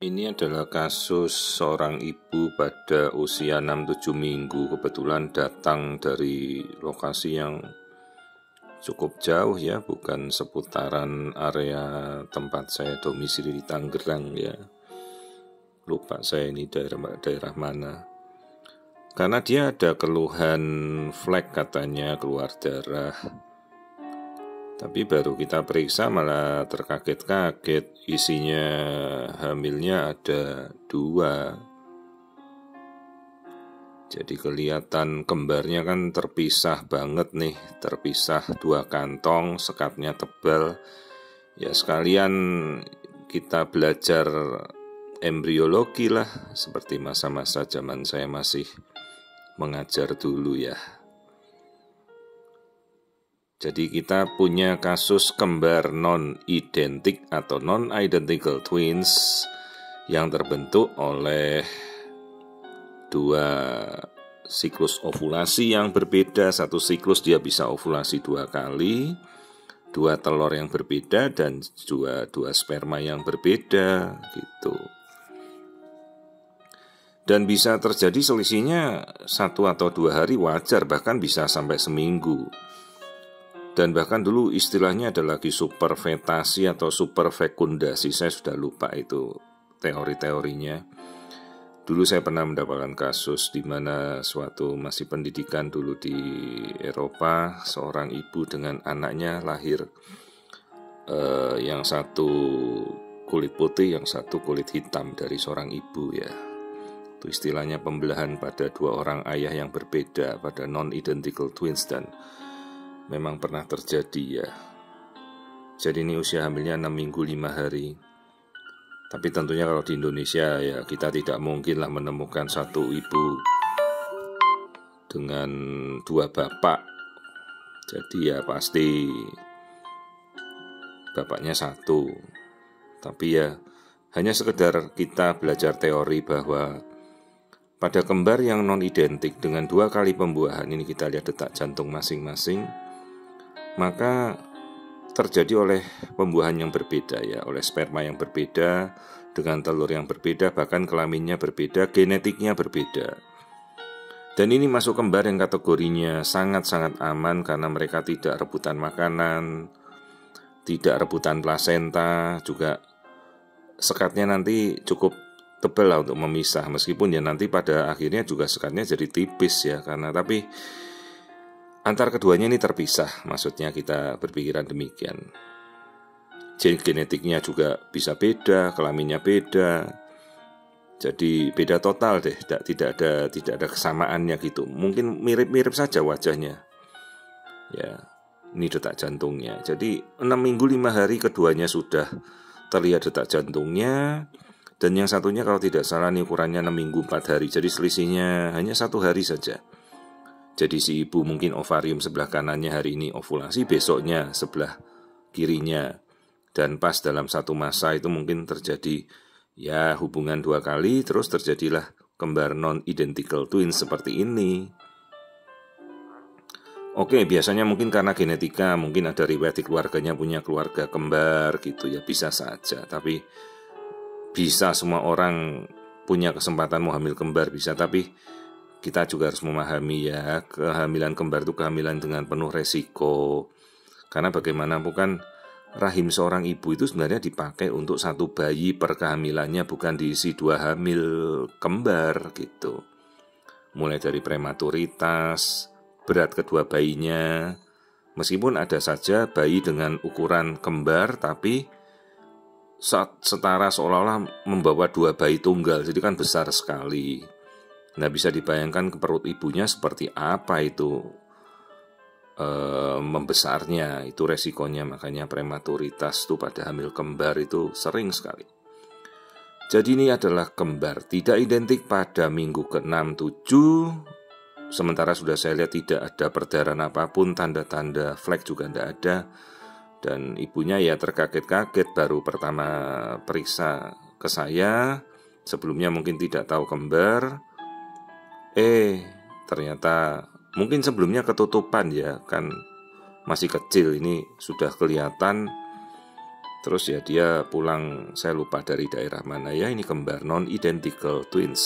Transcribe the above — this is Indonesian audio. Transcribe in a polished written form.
Ini adalah kasus seorang ibu pada usia 6-7 minggu kebetulan datang dari lokasi yang cukup jauh ya, bukan seputaran area tempat saya domisili di Tangerang ya. Lupa saya ini daerah mana. Karena dia ada keluhan flek katanya, keluar darah. Tapi baru kita periksa malah terkaget-kaget, isinya hamilnya ada 2. Jadi kelihatan kembarnya kan terpisah banget nih, terpisah 2 kantong, sekatnya tebal. Ya sekalian kita belajar embriologi lah, seperti masa-masa zaman saya masih mengajar dulu ya. Jadi kita punya kasus kembar non-identik atau non-identical twins yang terbentuk oleh 2 siklus ovulasi yang berbeda. Satu siklus dia bisa ovulasi 2 kali, 2 telur yang berbeda dan 2 sperma yang berbeda gitu. Dan bisa terjadi selisihnya 1 atau 2 hari wajar, bahkan bisa sampai seminggu. Dan bahkan dulu istilahnya ada lagi superfetasi atau superfekundasi. Saya sudah lupa itu teori-teorinya. Dulu saya pernah mendapatkan kasus di mana suatu masih pendidikan dulu di Eropa, seorang ibu dengan anaknya lahir, yang satu kulit putih, yang satu kulit hitam dari seorang ibu ya. Itu istilahnya pembelahan pada 2 orang ayah yang berbeda, pada non-identical twins, dan memang pernah terjadi ya. Jadi ini usia hamilnya 6 minggu 5 hari. Tapi tentunya kalau di Indonesia ya kita tidak mungkin lah menemukan satu ibu dengan 2 bapak. Jadi ya pasti bapaknya 1. Tapi ya hanya sekedar kita belajar teori bahwa pada kembar yang non-identik dengan 2 kali pembuahan, ini kita lihat detak jantung masing-masing, maka terjadi oleh pembuahan yang berbeda ya, oleh sperma yang berbeda, dengan telur yang berbeda, bahkan kelaminnya berbeda, genetiknya berbeda. Dan ini masuk kembar yang kategorinya sangat-sangat aman karena mereka tidak rebutan makanan, tidak rebutan plasenta, juga sekatnya nanti cukup tebal lah untuk memisah, meskipun ya nanti pada akhirnya juga sekatnya jadi tipis ya, tapi antar keduanya ini terpisah, maksudnya kita berpikiran demikian. Genetiknya juga bisa beda, kelaminnya beda, jadi beda total deh, tidak ada kesamaannya gitu. Mungkin mirip-mirip saja wajahnya. Ya, ini detak jantungnya. Jadi 6 minggu 5 hari keduanya sudah terlihat detak jantungnya, dan yang satunya kalau tidak salah ini ukurannya 6 minggu 4 hari. Jadi selisihnya hanya 1 hari saja. Jadi si ibu mungkin ovarium sebelah kanannya hari ini ovulasi, besoknya sebelah kirinya. Dan pas dalam satu masa itu mungkin terjadi ya hubungan 2 kali, terus terjadilah kembar non-identical twins seperti ini. Oke, biasanya mungkin karena genetika, mungkin ada riwayat di keluarganya punya keluarga kembar gitu ya, bisa saja. Tapi bisa semua orang punya kesempatan mau hamil kembar, bisa. Tapi kita juga harus memahami ya, kehamilan kembar itu kehamilan dengan penuh resiko. Karena bagaimanapun kan rahim seorang ibu itu sebenarnya dipakai untuk 1 bayi per kehamilannya, bukan diisi 2 hamil kembar gitu. Mulai dari prematuritas, berat kedua bayinya. Meskipun ada saja bayi dengan ukuran kembar tapi setara seolah-olah membawa 2 bayi tunggal, jadi kan besar sekali. Nah, bisa dibayangkan ke perut ibunya seperti apa itu membesarnya, itu resikonya. Makanya prematuritas itu pada hamil kembar itu sering sekali. Jadi ini adalah kembar tidak identik pada minggu ke-6-7. Sementara sudah saya lihat tidak ada perdarahan apapun, tanda-tanda flek juga tidak ada. Dan ibunya ya terkaget-kaget, baru pertama periksa ke saya. Sebelumnya mungkin tidak tahu kembar. Ternyata mungkin sebelumnya ketutupan ya, kan masih kecil, ini sudah kelihatan Terus ya dia pulang, saya lupa dari daerah mana ya, ini kembar non-identical twins.